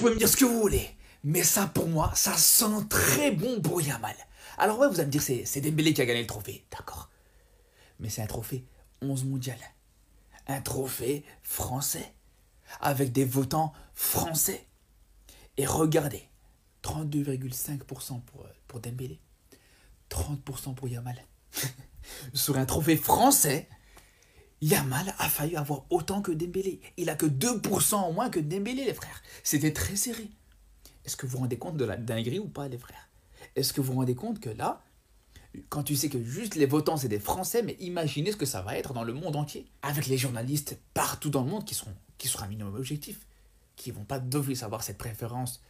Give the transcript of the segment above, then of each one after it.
pouvez me dire ce que vous voulez, mais ça pour moi, ça sent très bon pour Yamal. Alors ouais, vous allez me dire c'est Dembélé qui a gagné le trophée, d'accord. Mais c'est un trophée 11 mondial. Un trophée français, avec des votants français. Et regardez, 32,5% pour Dembélé, 30% pour Yamal. Sur un trophée français, Yamal a failli avoir autant que Dembélé. Il a que 2% en moins que Dembélé, les frères. C'était très serré. Est-ce que vous vous rendez compte de la dinguerie ou pas, les frères? Est-ce que vous vous rendez compte que là, quand tu sais que juste les votants, c'est des Français, mais imaginez ce que ça va être dans le monde entier. Avec les journalistes partout dans le monde qui seront un minimum objectif, qui ne vont pas d'office avoir cette préférence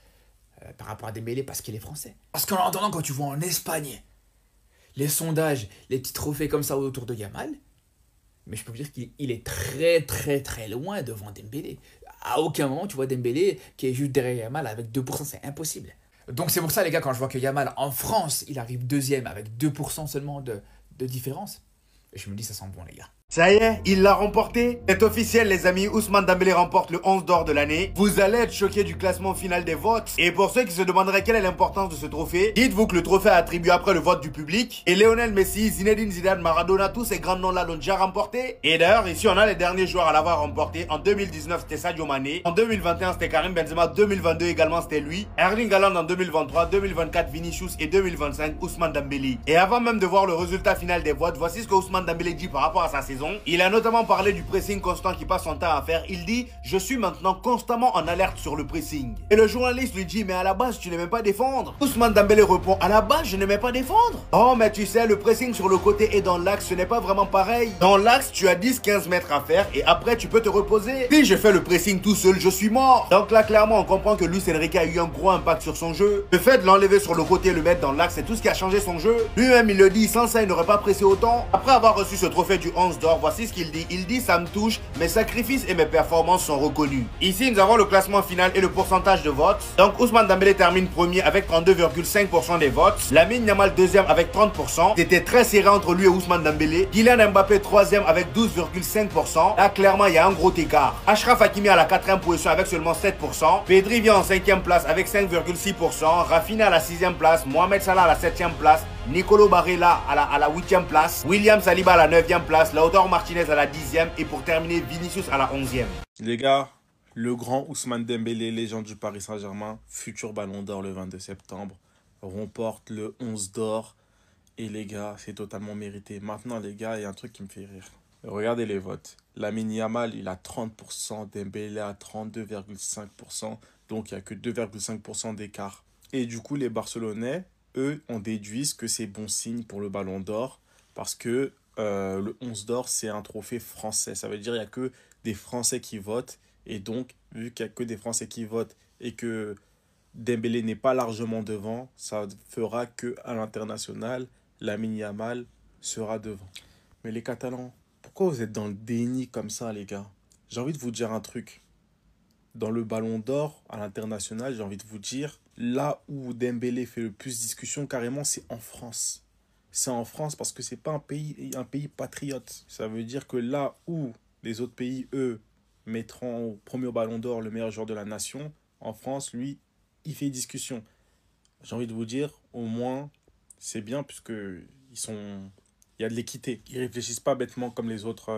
par rapport à Dembélé parce qu'il est français. Parce qu'en attendant, quand tu vois en Espagne, les sondages, les petits trophées comme ça autour de Yamal, mais je peux vous dire qu'il est très très très loin devant Dembélé. À aucun moment tu vois Dembélé qui est juste derrière Yamal avec 2%, c'est impossible. Donc c'est pour ça les gars, quand je vois que Yamal en France, il arrive deuxième avec 2% seulement de différence, je me dis ça sent bon les gars. Ça y est, il l'a remporté. C'est officiel les amis, Ousmane Dembélé remporte le 11 d'or de l'année. Vous allez être choqués du classement final des votes. Et pour ceux qui se demanderaient quelle est l'importance de ce trophée, dites-vous que le trophée est attribué après le vote du public. Et Lionel Messi, Zinedine Zidane, Maradona, tous ces grands noms-là l'ont déjà remporté. Et d'ailleurs, ici on a les derniers joueurs à l'avoir remporté. En 2019 c'était Sadio Mané, en 2021 c'était Karim Benzema, 2022 également c'était lui, Erling Haaland en 2023, 2024 Vinicius et 2025 Ousmane Dembélé. Et avant même de voir le résultat final des votes, voici ce que Ousmane Dembélé dit par rapport à sa saison. Il a notamment parlé du pressing constant qui passe son temps à faire. Il dit « Je suis maintenant constamment en alerte sur le pressing ». Et le journaliste lui dit « Mais à la base, tu n'aimais pas défendre ». Ousmane Dembélé répond « À la base, je n'aimais pas défendre ». « Oh, mais tu sais, le pressing sur le côté et dans l'axe, ce n'est pas vraiment pareil. Dans l'axe, tu as 10-15 mètres à faire et après, tu peux te reposer. Si je fais le pressing tout seul, je suis mort. » Donc là, clairement, on comprend que Luis Enrique a eu un gros impact sur son jeu. Le fait de l'enlever sur le côté et le mettre dans l'axe, c'est tout ce qui a changé son jeu. Lui-même, il le dit, sans ça, il n'aurait pas pressé autant. Après avoir reçu ce trophée du 11 d'or, voici ce qu'il dit. Il dit ça me touche, mes sacrifices et mes performances sont reconnus. Ici, nous avons le classement final et le pourcentage de votes. Donc, Ousmane Dembélé termine premier avec 32,5% des votes. Lamine Yamal deuxième avec 30%. C'était très serré entre lui et Ousmane Dembélé. Kylian Mbappé troisième avec 12,5%. Là, clairement, il y a un gros écart. Achraf Hakimi à la 4e position avec seulement 7%. Pedri vient en 5e place avec 5,6%. Rafinha à la 6e place. Mohamed Salah à la 7e place. Nicolo Barella à la 8e place, William Saliba à la 9e place, Lautaro Martinez à la 10e et pour terminer Vinicius à la 11e. Les gars, le grand Ousmane Dembélé, légende du Paris Saint-Germain, futur ballon d'or le 22 septembre, remporte le 11 d'or et les gars, c'est totalement mérité. Maintenant les gars, il y a un truc qui me fait rire. Regardez les votes. Lamine Yamal, il a 30%, Dembélé a 32,5%, donc il n'y a que 2,5% d'écart. Et du coup, les Barcelonais, eux, on déduit que c'est bon signe pour le Ballon d'Or parce que le 11 d'or, c'est un trophée français. Ça veut dire qu'il n'y a que des Français qui votent. Et donc, vu qu'il n'y a que des Français qui votent et que Dembélé n'est pas largement devant, ça fera qu'à l'international, Lamine Yamal sera devant. Mais les Catalans, pourquoi vous êtes dans le déni comme ça, les gars? J'ai envie de vous dire un truc. Dans le Ballon d'Or, à l'international, j'ai envie de vous dire, là où Dembélé fait le plus discussion, carrément, c'est en France. C'est en France parce que c'est pas un pays patriote. Ça veut dire que là où les autres pays, eux, mettront au premier Ballon d'Or le meilleur joueur de la nation, en France, lui, il fait discussion. J'ai envie de vous dire, au moins, c'est bien puisque il y a de l'équité. Ils réfléchissent pas bêtement comme les autres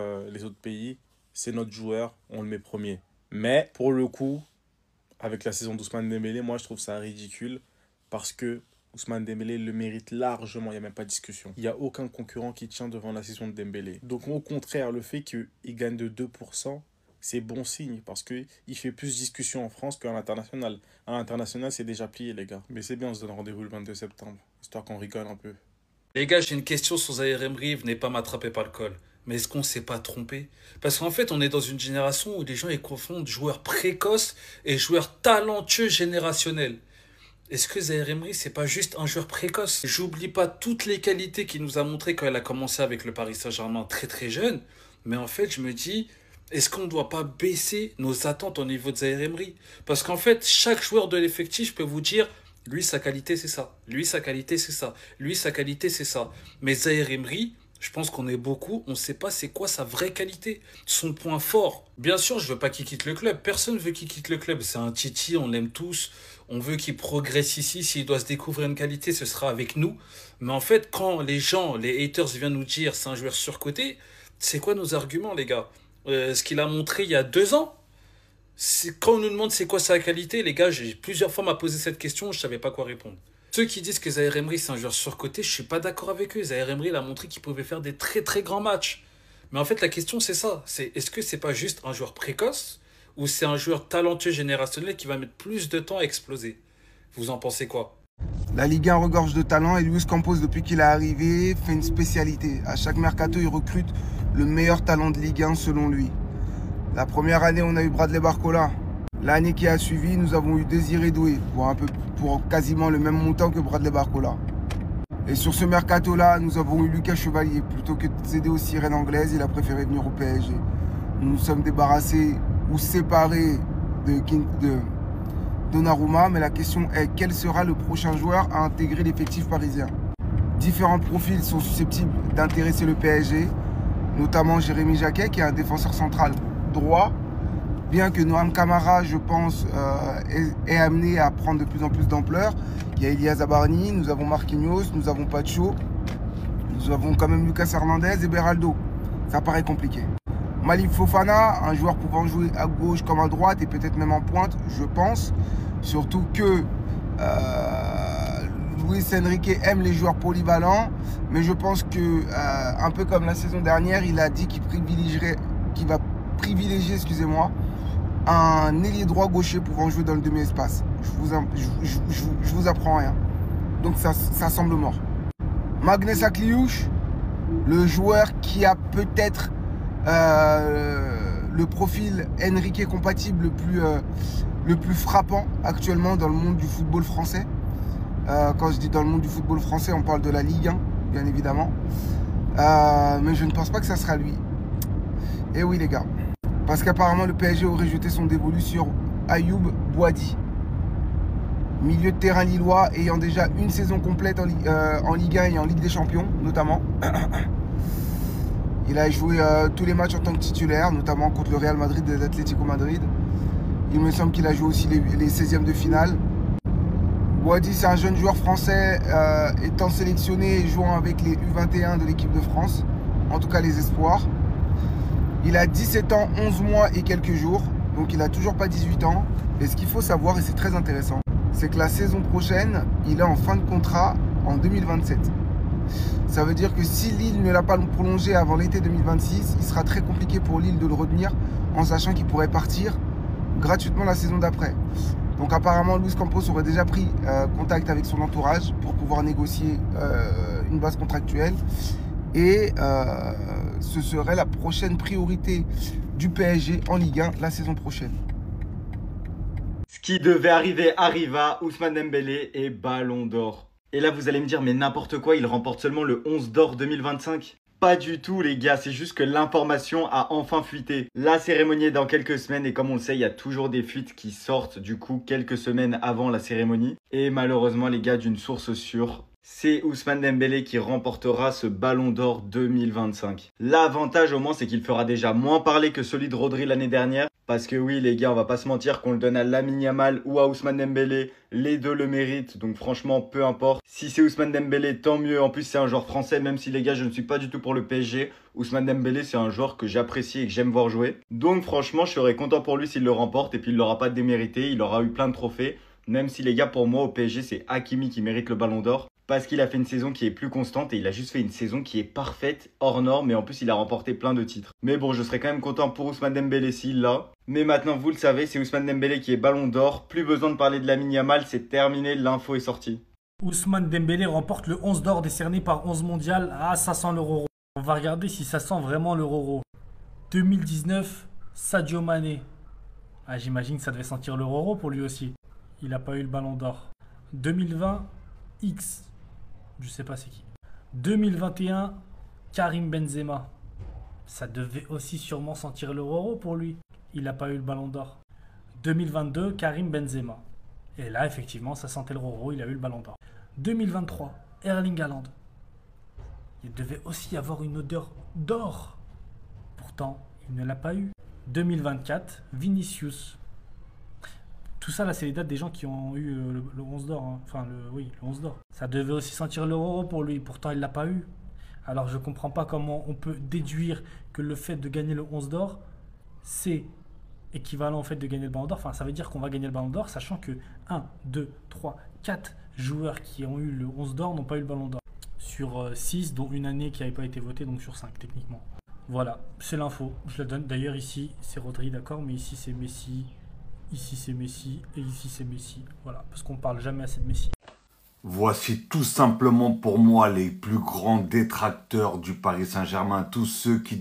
pays. C'est notre joueur, on le met premier. Mais pour le coup, avec la saison d'Ousmane Dembélé, moi je trouve ça ridicule parce que Ousmane Dembélé le mérite largement, il n'y a même pas de discussion. Il n'y a aucun concurrent qui tient devant la saison de Dembélé. Donc au contraire, le fait qu'il gagne de 2%, c'est bon signe parce qu'il fait plus discussion en France qu'à l'international. À l'international, c'est déjà plié les gars. Mais c'est bien, on se donne rendez-vous le 22 septembre, histoire qu'on rigole un peu. Les gars, j'ai une question sur Zaïre Emery, venez pas m'attraper par le col. Mais est-ce qu'on s'est pas trompé? Parce qu'en fait, on est dans une génération où les gens ils confondent joueurs précoces et joueurs talentueux générationnels. Est-ce que Zaïre Emery, c'est pas juste un joueur précoce? J'oublie pas toutes les qualités qu'il nous a montrées quand il a commencé avec le Paris Saint-Germain très très jeune. Mais en fait, je me dis, est-ce qu'on ne doit pas baisser nos attentes au niveau de Zaïre Emery? Parce qu'en fait, chaque joueur de l'effectif peut vous dire, lui, sa qualité, c'est ça. Lui, sa qualité, c'est ça. Lui, sa qualité, c'est ça. Mais Zaïre Emery, Je pense qu'on est beaucoup, on ne sait pas c'est quoi sa vraie qualité, son point fort. Bien sûr, je veux pas qu'il quitte le club. Personne ne veut qu'il quitte le club. C'est un Titi, on l'aime tous. On veut qu'il progresse ici. S'il doit se découvrir une qualité, ce sera avec nous. Mais en fait, quand les gens, les haters viennent nous dire c'est un joueur surcoté, c'est quoi nos arguments, les gars? Ce qu'il a montré il y a 2 ans, quand on nous demande c'est quoi sa qualité, les gars, j'ai plusieurs fois m'a posé cette question, je savais pas quoi répondre. Ceux qui disent que Zaïre Emery c'est un joueur surcoté, je suis pas d'accord avec eux. Zaïre Emery il a montré qu'il pouvait faire des très très grands matchs. Mais en fait la question c'est ça, c'est est-ce que c'est pas juste un joueur précoce ou c'est un joueur talentueux générationnel qui va mettre plus de temps à exploser? Vous en pensez quoi? La Ligue 1 regorge de talent et Luis Campos, depuis qu'il est arrivé, fait une spécialité. À chaque mercato, il recrute le meilleur talent de Ligue 1 selon lui. La première année, on a eu Bradley Barcola. L'année qui a suivi, nous avons eu Désiré Doué pour quasiment le même montant que Bradley Barcola. Et sur ce mercato-là, nous avons eu Lucas Chevalier. Plutôt que de céder aux sirènes anglaises, il a préféré venir au PSG. Nous nous sommes débarrassés ou séparés de Donnarumma, mais la question est quel sera le prochain joueur à intégrer l'effectif parisien? Différents profils sont susceptibles d'intéresser le PSG, notamment Jérémy Jacquet, qui est un défenseur central droit. Bien que Noam Camara, je pense, est amené à prendre de plus en plus d'ampleur. Il y a Elias Zabarni, nous avons Marquinhos, nous avons Pacho, nous avons quand même Lucas Hernandez et Beraldo. Ça paraît compliqué. Malik Fofana, un joueur pouvant jouer à gauche comme à droite et peut-être même en pointe, je pense. Surtout que Luis Enrique aime les joueurs polyvalents, mais je pense que, un peu comme la saison dernière, il a dit qu'il va privilégier, excusez-moi, un ailier droit gaucher pouvant jouer dans le demi-espace. Je vous apprends rien. Donc ça semble mort. Magnus Akliouche, le joueur qui a peut-être le profil Enrique compatible le plus frappant actuellement dans le monde du football français. Quand je dis dans le monde du football français, on parle de la Ligue 1, bien évidemment. Mais je ne pense pas que ça sera lui. Et oui les gars. Parce qu'apparemment le PSG aurait jeté son dévolu sur Ayoub Boadi. Milieu de terrain lillois ayant déjà une saison complète en Ligue 1 et en Ligue des Champions notamment. Il a joué tous les matchs en tant que titulaire, notamment contre le Real Madrid et l'Atlético Madrid. Il me semble qu'il a joué aussi les 16e de finale. Boadi, c'est un jeune joueur français étant sélectionné et jouant avec les U21 de l'équipe de France, en tout cas les espoirs. Il a 17 ans, 11 mois et quelques jours, donc il n'a toujours pas 18 ans. Et ce qu'il faut savoir, et c'est très intéressant, c'est que la saison prochaine, il est en fin de contrat en 2027. Ça veut dire que si Lille ne l'a pas prolongé avant l'été 2026, il sera très compliqué pour Lille de le retenir, en sachant qu'il pourrait partir gratuitement la saison d'après. Donc apparemment, Luis Campos aurait déjà pris contact avec son entourage pour pouvoir négocier une base contractuelle. Et ce serait la prochaine priorité du PSG en Ligue 1 la saison prochaine. Ce qui devait arriver arriva, Ousmane Dembélé est Ballon d'Or. Et là vous allez me dire mais n'importe quoi, il remporte seulement le 11 d'or 2025. Pas du tout les gars, c'est juste que l'information a enfin fuité. La cérémonie est dans quelques semaines et comme on le sait, il y a toujours des fuites qui sortent du coup quelques semaines avant la cérémonie. Et malheureusement les gars, d'une source sûre, c'est Ousmane Dembélé qui remportera ce Ballon d'Or 2025. L'avantage au moins c'est qu'il fera déjà moins parler que celui de Rodri l'année dernière. Parce que oui les gars, on va pas se mentir, qu'on le donne à Lamine Yamal ou à Ousmane Dembélé, les deux le méritent. Donc franchement peu importe. Si c'est Ousmane Dembélé tant mieux, en plus c'est un joueur français. Même si les gars je ne suis pas du tout pour le PSG, Ousmane Dembélé c'est un joueur que j'apprécie et que j'aime voir jouer. Donc franchement je serais content pour lui s'il le remporte. Et puis il l'aura pas démérité, il aura eu plein de trophées. Même si les gars pour moi au PSG c'est Hakimi qui mérite le Ballon d'Or. Parce qu'il a fait une saison qui est plus constante et il a juste fait une saison qui est parfaite, hors norme. Et en plus, il a remporté plein de titres. Mais bon, je serais quand même content pour Ousmane Dembélé s'il l'a. Mais maintenant, vous le savez, c'est Ousmane Dembélé qui est Ballon d'Or. Plus besoin de parler de Lamine Yamal, c'est terminé, l'info est sortie. Ousmane Dembélé remporte le 11 d'or décerné par 11 mondial. Ah, ça sent l'euro. On va regarder si ça sent vraiment l'euro. 2019, Sadio Mané. Ah, j'imagine que ça devait sentir l'euro pour lui aussi. Il n'a pas eu le Ballon d'Or. 2020, X. Je sais pas c'est qui. 2021, Karim Benzema. Ça devait aussi sûrement sentir l'euro pour lui. Il n'a pas eu le Ballon d'Or. 2022, Karim Benzema. Et là, effectivement, ça sentait l'euro, il a eu le Ballon d'Or. 2023, Erling Haaland. il devait aussi avoir une odeur d'or. Pourtant, il ne l'a pas eu. 2024, Vinicius. Tout ça, là, c'est les dates des gens qui ont eu le 11 d'or. Hein. Enfin, le 11 d'or. Ça devait aussi sentir l'euro pour lui. Pourtant, il ne l'a pas eu. Alors, je ne comprends pas comment on peut déduire que le fait de gagner le 11 d'or, c'est équivalent au fait de gagner le ballon d'or. Enfin, ça veut dire qu'on va gagner le ballon d'or, sachant que 1, 2, 3, 4 joueurs qui ont eu le 11 d'or n'ont pas eu le ballon d'or. Sur 6, dont une année qui n'avait pas été votée, donc sur 5, techniquement. Voilà, c'est l'info. Je la donne. D'ailleurs, ici, c'est Rodri, d'accord, mais ici, c'est Messi. Ici, c'est Messi. Et ici, c'est Messi. Voilà, parce qu'on ne parle jamais assez de Messi. Voici tout simplement pour moi les plus grands détracteurs du Paris Saint-Germain. Tous ceux qui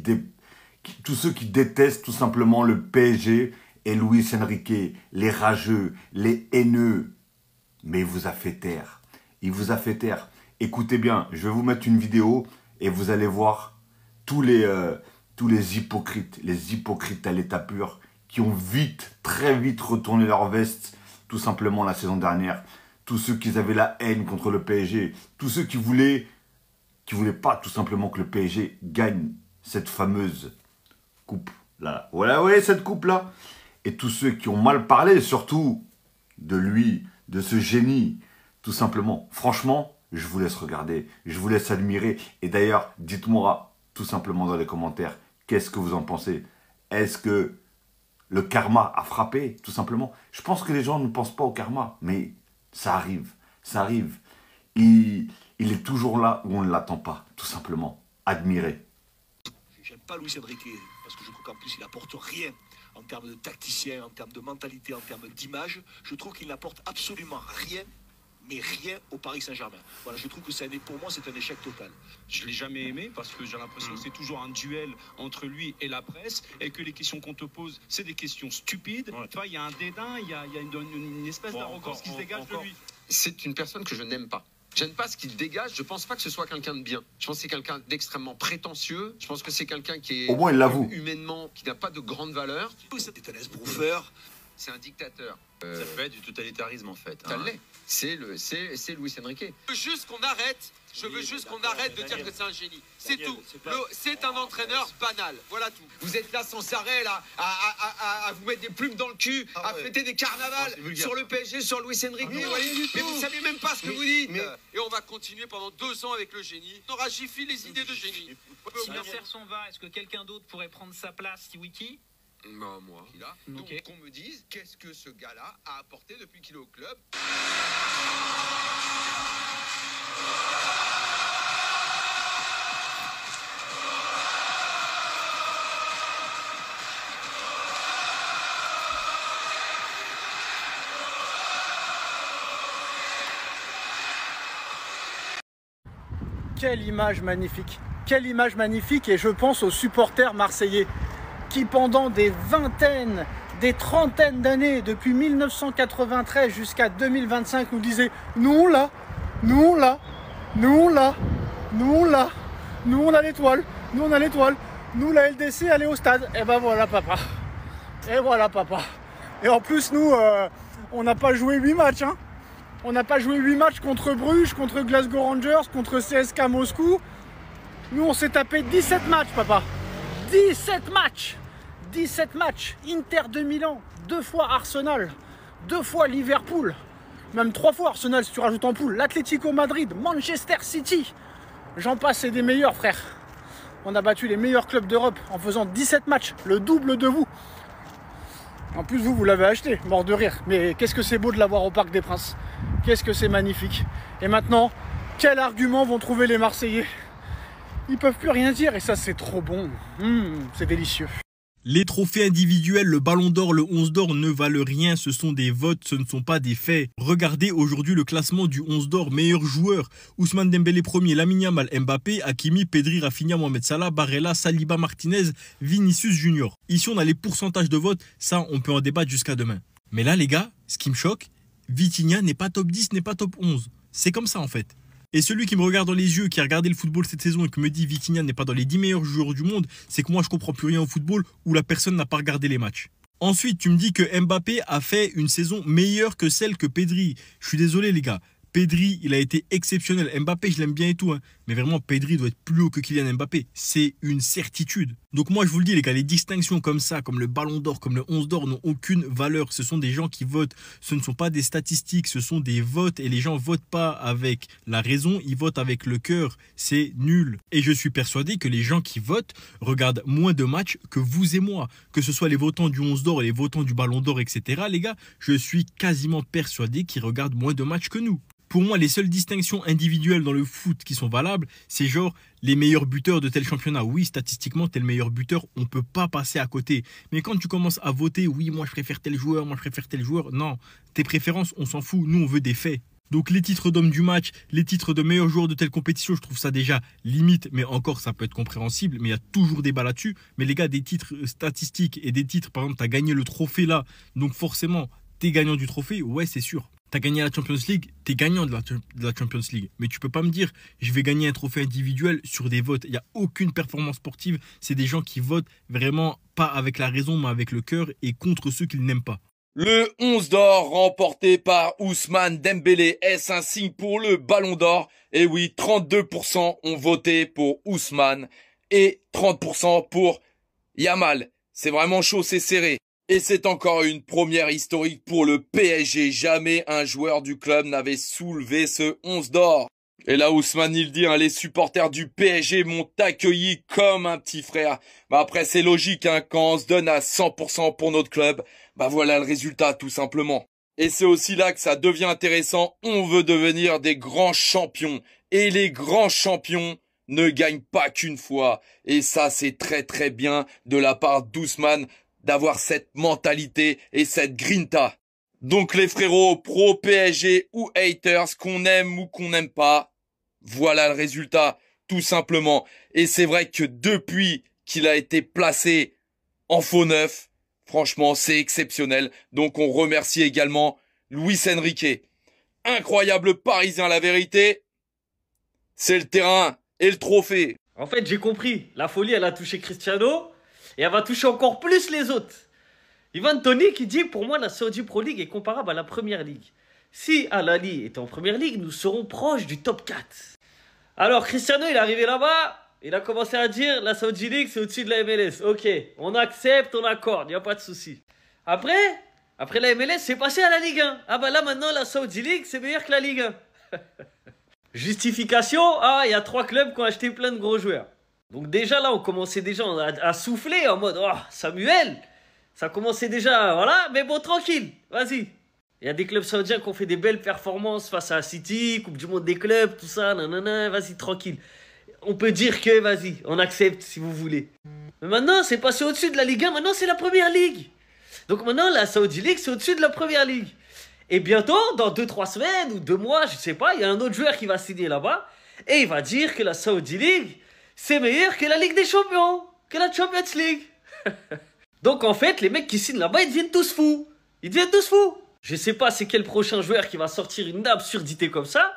détestent tout simplement le PSG et Luis Enrique. Les rageux, les haineux. Mais il vous a fait taire. Il vous a fait taire. Écoutez bien, je vais vous mettre une vidéo et vous allez voir tous les hypocrites à l'état pur, qui ont très vite retourné leur veste, tout simplement la saison dernière. Tous ceux qui avaient la haine contre le PSG, tous ceux qui voulaient pas tout simplement que le PSG gagne cette fameuse coupe là. Voilà, ouais, cette coupe là. Et tous ceux qui ont mal parlé, surtout de lui, de ce génie, tout simplement. Franchement, je vous laisse regarder, je vous laisse admirer. Et d'ailleurs, dites-moi tout simplement dans les commentaires, qu'est-ce que vous en pensez? Est-ce que le karma a frappé, tout simplement? Je pense que les gens ne pensent pas au karma, mais ça arrive, ça arrive. Il est toujours là où on ne l'attend pas, tout simplement. Admirez. J'aime pas Luis Enrique, parce que je trouve qu'en plus il n'apporte rien en termes de tacticien, en termes de mentalité, en termes d'image. Je trouve qu'il n'apporte absolument rien, mais rien au Paris Saint-Germain. Voilà, je trouve que pour moi, c'est un échec total. Je ne l'ai jamais aimé parce que j'ai l'impression que c'est toujours un duel entre lui et la presse et que les questions qu'on te pose, c'est des questions stupides. Ouais. Tu vois, il y a un dédain, il y a une espèce d'arrogance qui se dégage de lui. C'est une personne que je n'aime pas. Je n'aime pas ce qu'il dégage, je ne pense pas que ce soit quelqu'un de bien. Je pense que c'est quelqu'un d'extrêmement prétentieux, je pense que c'est quelqu'un qui est au moins, il l'avoue. Humainement, qui n'a pas de grande valeur. C'est un esbroufeur. C'est un dictateur. Ça fait du totalitarisme en fait. Ça l'est. C'est Luis Enrique. Je veux juste qu'on arrête de dire que c'est un génie. C'est tout. C'est un entraîneur banal. Voilà tout. Vous êtes là sans arrêt là, à vous mettre des plumes dans le cul, à fêter des carnavals sur le PSG, sur Luis Enrique. Mais vous savez même pas ce que vous dites. Et on va continuer pendant 2 ans avec le génie. On aura giflé les idées de génie. Si Nasser s'en va, est-ce que quelqu'un d'autre pourrait prendre sa place, Wiki? Bah, moi. Donc Okay. qu'on me dise qu'est-ce que ce gars-là a apporté depuis qu'il est au club. Quelle image magnifique! Quelle image magnifique! Et je pense aux supporters marseillais qui, pendant des vingtaines, des trentaines d'années, depuis 1993 jusqu'à 2025, nous disaient « Nous on l'a, nous on l'a, nous on l'a, nous on l'a, nous on a l'étoile, nous on a l'étoile, nous la LDC, elle est au stade. » Et ben voilà papa, et voilà papa. Et en plus nous, on n'a pas joué 8 matchs, hein. On n'a pas joué 8 matchs contre Bruges, contre Glasgow Rangers, contre CSK Moscou. Nous on s'est tapé 17 matchs papa. 17 matchs! 17 matchs! Inter de Milan, 2 fois Arsenal, 2 fois Liverpool, même 3 fois Arsenal si tu rajoutes en poule, l'Atlético Madrid, Manchester City. J'en passe, c'est des meilleurs frères. On a battu les meilleurs clubs d'Europe en faisant 17 matchs, le double de vous. En plus vous l'avez acheté, mort de rire. Mais qu'est-ce que c'est beau de l'avoir au Parc des Princes. Qu'est-ce que c'est magnifique. Et maintenant, quel argument vont trouver les Marseillais? Ils peuvent plus rien dire et ça c'est trop bon. C'est délicieux. Les trophées individuels, le ballon d'or, le 11 d'or ne valent rien, ce sont des votes, ce ne sont pas des faits. Regardez aujourd'hui le classement du 11 d'or, meilleurs joueurs. Ousmane Dembélé premier, Lamine Yamal, Mbappé, Hakimi, Pedri, Rafinha, Mohamed Salah, Barella, Saliba, Martinez, Vinicius Junior. Ici on a les pourcentages de vote, ça on peut en débattre jusqu'à demain. Mais là les gars, ce qui me choque, Vitinha n'est pas top 10, n'est pas top 11. C'est comme ça en fait. Et celui qui me regarde dans les yeux, qui a regardé le football cette saison et qui me dit Vitinha n'est pas dans les 10 meilleurs joueurs du monde, c'est que moi je comprends plus rien au football ou la personne n'a pas regardé les matchs. Ensuite, tu me dis que Mbappé a fait une saison meilleure que celle que Pedri. Je suis désolé les gars, Pedri il a été exceptionnel. Mbappé je l'aime bien et tout, hein. mais vraiment Pedri doit être plus haut que Kylian Mbappé. C'est une certitude. Donc moi je vous le dis les gars, les distinctions comme ça, comme le Ballon d'Or, comme le 11 d'Or n'ont aucune valeur. Ce sont des gens qui votent, ce ne sont pas des statistiques, ce sont des votes et les gens votent pas avec la raison, ils votent avec le cœur. C'est nul. Et je suis persuadé que les gens qui votent regardent moins de matchs que vous et moi. Que ce soit les votants du 11 d'Or et les votants du Ballon d'Or, etc. Les gars, je suis quasiment persuadé qu'ils regardent moins de matchs que nous. Pour moi, les seules distinctions individuelles dans le foot qui sont valables, c'est genre les meilleurs buteurs de tel championnat. Oui, statistiquement, tel meilleur buteur, on ne peut pas passer à côté. Mais quand tu commences à voter, oui, moi je préfère tel joueur, moi je préfère tel joueur, non. Tes préférences, on s'en fout. Nous, on veut des faits. Donc les titres d'homme du match, les titres de meilleur joueur de telle compétition, je trouve ça déjà limite, mais encore ça peut être compréhensible, mais il y a toujours débat là-dessus. Mais les gars, des titres statistiques et des titres, par exemple, tu as gagné le trophée là, donc forcément, tu es gagnant du trophée, ouais, c'est sûr. Tu as gagné la Champions League, tu es gagnant de la Champions League. Mais tu peux pas me dire, je vais gagner un trophée individuel sur des votes. Il n'y a aucune performance sportive. C'est des gens qui votent vraiment pas avec la raison, mais avec le cœur et contre ceux qu'ils n'aiment pas. Le 11 d'or remporté par Ousmane Dembélé. Est-ce un signe pour le Ballon d'Or? Et oui, 32% ont voté pour Ousmane et 30% pour Yamal. C'est vraiment chaud, c'est serré. Et c'est encore une première historique pour le PSG. Jamais un joueur du club n'avait soulevé ce 11 d'or. Et là, Ousmane, il dit, les supporters du PSG m'ont accueilli comme un petit frère. Bah après, c'est logique, quand on se donne à 100% pour notre club, bah voilà le résultat, tout simplement. Et c'est aussi là que ça devient intéressant. On veut devenir des grands champions. Et les grands champions ne gagnent pas qu'une fois. Et ça, c'est très très bien de la part d'Ousmane d'avoir cette mentalité et cette grinta. Donc les frérots, pro PSG ou haters, qu'on aime ou qu'on n'aime pas, voilà le résultat, tout simplement. Et c'est vrai que depuis qu'il a été placé en faux neuf, franchement, c'est exceptionnel. Donc on remercie également Luis Enrique. Incroyable Parisien, la vérité, c'est le terrain et le trophée. En fait, j'ai compris. La folie, elle a touché Cristiano et elle va toucher encore plus les autres. Ivan Toney qui dit, pour moi, la Saudi Pro League est comparable à la Première Ligue. Si Al Ahly est en Première Ligue, nous serons proches du top 4. Alors, Cristiano, il est arrivé là-bas, il a commencé à dire, la Saudi League, c'est au-dessus de la MLS. Ok, on accepte, on accorde, il n'y a pas de souci. Après la MLS, c'est passé à la Ligue 1. Ah bah là, maintenant, la Saudi League, c'est meilleur que la Ligue 1. Justification, il y a 3 clubs qui ont acheté plein de gros joueurs. Donc déjà là, on commençait déjà à souffler en mode, oh, Samuel, ça commençait déjà, voilà, mais bon, tranquille, vas-y. Il y a des clubs saoudiens qui ont fait des belles performances face à City, Coupe du Monde des clubs, tout ça, nanana, vas-y, tranquille. On peut dire que, vas-y, on accepte si vous voulez. Mais maintenant, c'est passé au-dessus de la Ligue 1, maintenant c'est la Première Ligue. Donc maintenant, la Saudi League, c'est au-dessus de la Première Ligue. Et bientôt, dans 2-3 semaines ou 2 mois, je sais pas, il y a un autre joueur qui va signer là-bas, et il va dire que la Saudi League, c'est meilleur que la Ligue des Champions, que la Champions League. Donc en fait, les mecs qui signent là-bas, ils deviennent tous fous. Ils deviennent tous fous. Je sais pas c'est quel prochain joueur qui va sortir une absurdité comme ça.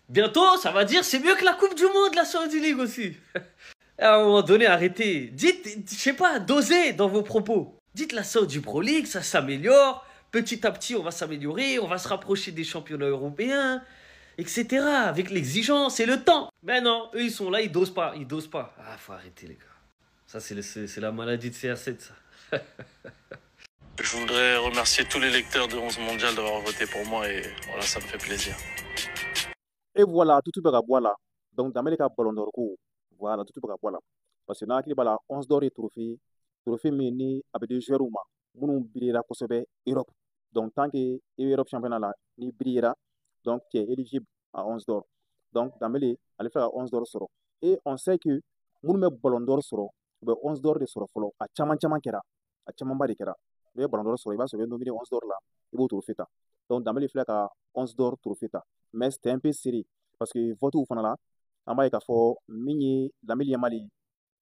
Bientôt, ça va dire c'est mieux que la Coupe du Monde, la Saudi League aussi. À un moment donné, arrêtez. Dites, je sais pas, dosez dans vos propos. Dites la Saudi Pro League, ça s'améliore. Petit à petit, on va s'améliorer, on va se rapprocher des championnats européens, etc. Avec l'exigence et le temps. Mais non, eux, ils sont là, ils dosent pas. Ils dosent pas. Ah, faut arrêter, les gars. Ça, c'est la maladie de CR7, ça. Je voudrais remercier tous les lecteurs de 11 Mondial d'avoir voté pour moi et voilà, ça me fait plaisir. Et voilà, tout bɛka bɔ a la. Donc, Dembele ka Ballon d'Or ko, voilà, tout bɛka bɔ a la. Parce que n'a hakili b'a la 11 d'or ye trophée min ni a bɛ di joueurs ma minnu birira kosɛbɛ Europe. Donc, tant que i bɛ Europe championnat la, ni birira, donc tu es éligible à 11 d'or. Donc, Dembele, ale filɛ ka 11 d'or sɔrɔ. Et on sait que minnu bɛ Ballon d'Or sɔrɔ, u bɛ 11 d'or de sɔrɔ fɔlɔ. A caman kɛra, a camanba de kɛra. I bɛ Ballon d'Or sɔrɔ, i b'a sɔrɔ i bɛ nominé 11 d'or la, i b'o trophée ta. Donc, Dembele filɛ ka 11 d'or trophée ta. Mais c'était un peu serré parce que vote fana la an b'a ye k'a fɔ min ye Lamine Yamal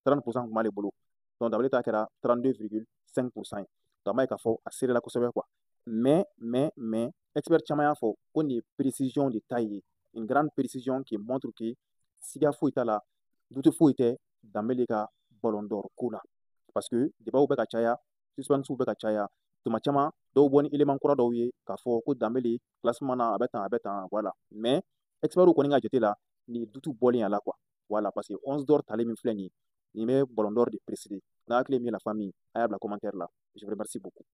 30% kun b'ale bolo donc Dembele ta kɛra 32,5% ye donc an b'a ye k'a fɔ a serré la kosɛbɛ quoi mais expert caman y'a fɔ ko nin ye précision de taille ye une grande précision qui montre que siga foyi t'a la doute foyi tɛ Dembele ka Ballon d'Or ko la parce que débatw bɛ ka caya suspensiw bɛ ka caya tuma caman dɔw bɔ ni élément kura dɔw ye k'a fɔ ko Dembele classement na a bɛ tan voilà mais expertw kɔni ka jate la nin ye dutu bɔlen a la quoi voilà parce que 11 d'or talen min filɛ nin ye nin bɛ ballon d'or de précédé n'a hakili ye min ye la famille a y'a bila commentaire la je vous remercie beaucoup